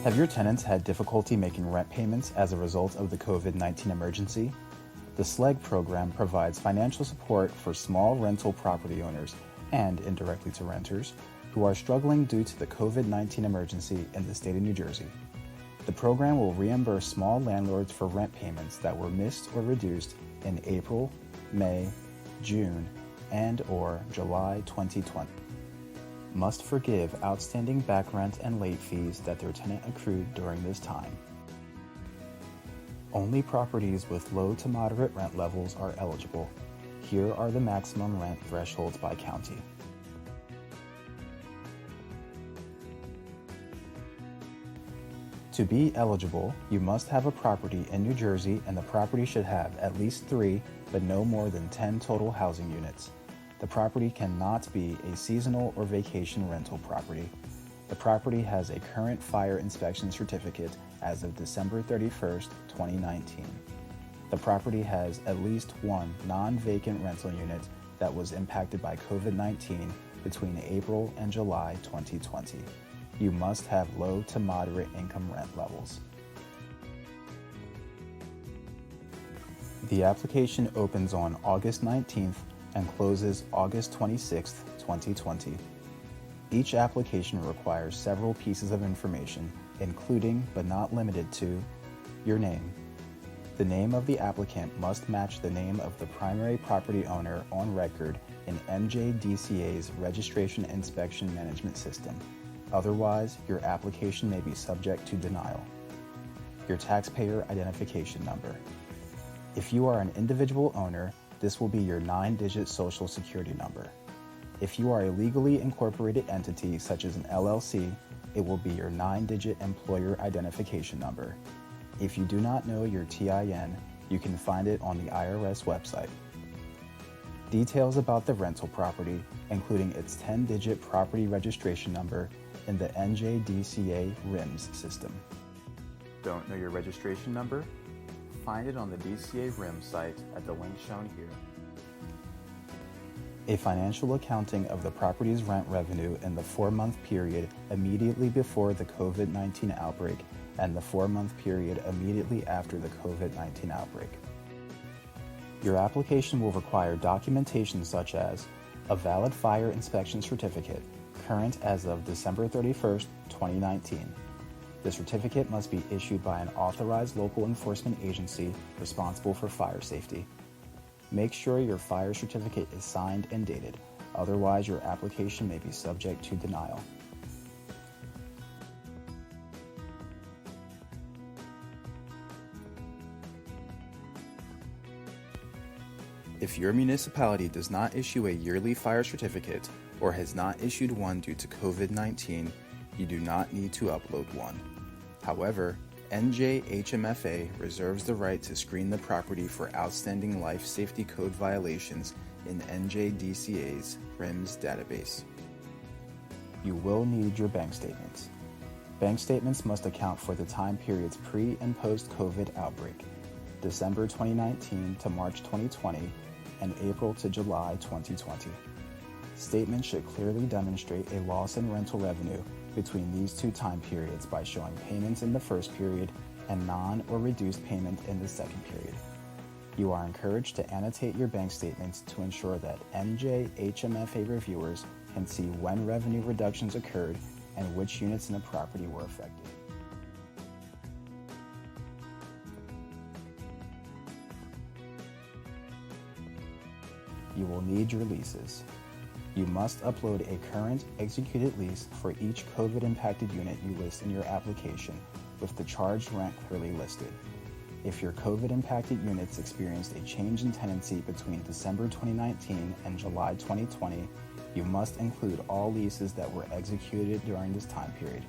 Have your tenants had difficulty making rent payments as a result of the COVID-19 emergency? The SLEG program provides financial support for small rental property owners and indirectly to renters who are struggling due to the COVID-19 emergency in the state of New Jersey. The program will reimburse small landlords for rent payments that were missed or reduced in April, May, June, and/or July 2020. Must forgive outstanding back rent and late fees that their tenant accrued during this time. Only properties with low to moderate rent levels are eligible. Here are the maximum rent thresholds by county. To be eligible, you must have a property in New Jersey and the property should have at least 3, but no more than 10 total housing units. The property cannot be a seasonal or vacation rental property. The property has a current fire inspection certificate as of December 31st, 2019. The property has at least one non-vacant rental unit that was impacted by COVID-19 between April and July 2020. You must have low to moderate income rent levels. The application opens on August 19th and closes August 26th, 2020. Each application requires several pieces of information, including but not limited to your name. The name of the applicant must match the name of the primary property owner on record in NJDCA's Registration Inspection Management System. Otherwise, your application may be subject to denial. Your taxpayer identification number. If you are an individual owner, this will be your 9-digit social security number. If you are a legally incorporated entity such as an LLC, it will be your 9-digit employer identification number. If you do not know your TIN, you can find it on the IRS website. Details about the rental property, including its 10-digit property registration number in the NJDCA RIMS system. Don't know your registration number? Find it on the DCA RIMS site at the link shown here. A financial accounting of the property's rent revenue in the 4-month period immediately before the COVID-19 outbreak and the 4-month period immediately after the COVID-19 outbreak. Your application will require documentation such as a valid fire inspection certificate, current as of December 31st, 2019. The certificate must be issued by an authorized local enforcement agency responsible for fire safety. Make sure your fire certificate is signed and dated, otherwise your application may be subject to denial. If your municipality does not issue a yearly fire certificate or has not issued one due to COVID-19, you do not need to upload one. However, NJHMFA reserves the right to screen the property for outstanding life safety code violations in NJDCA's RIMS database. You will need your bank statements. Bank statements must account for the time periods pre- and post-COVID outbreak, December 2019 to March 2020, and April to July 2020. Statements should clearly demonstrate a loss in rental revenue between these 2 time periods by showing payments in the first period and non- or reduced payment in the second period. You are encouraged to annotate your bank statements to ensure that NJHMFA reviewers can see when revenue reductions occurred and which units in the property were affected. You will need your leases. You must upload a current executed lease for each COVID-impacted unit you list in your application with the charged rent clearly listed. If your COVID-impacted units experienced a change in tenancy between December 2019 and July 2020, you must include all leases that were executed during this time period.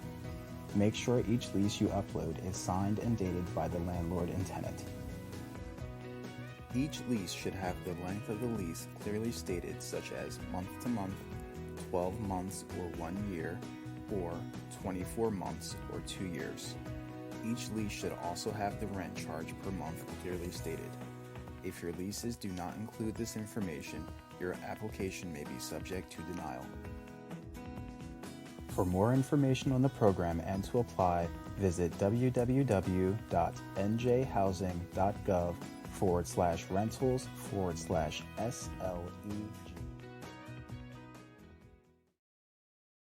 Make sure each lease you upload is signed and dated by the landlord and tenant. Each lease should have the length of the lease clearly stated, such as month to month, 12 months or 1 year, or 24 months or 2 years. Each lease should also have the rent charge per month clearly stated. If your leases do not include this information, your application may be subject to denial. For more information on the program and to apply, visit www.njhousing.gov/rentals/SLEG.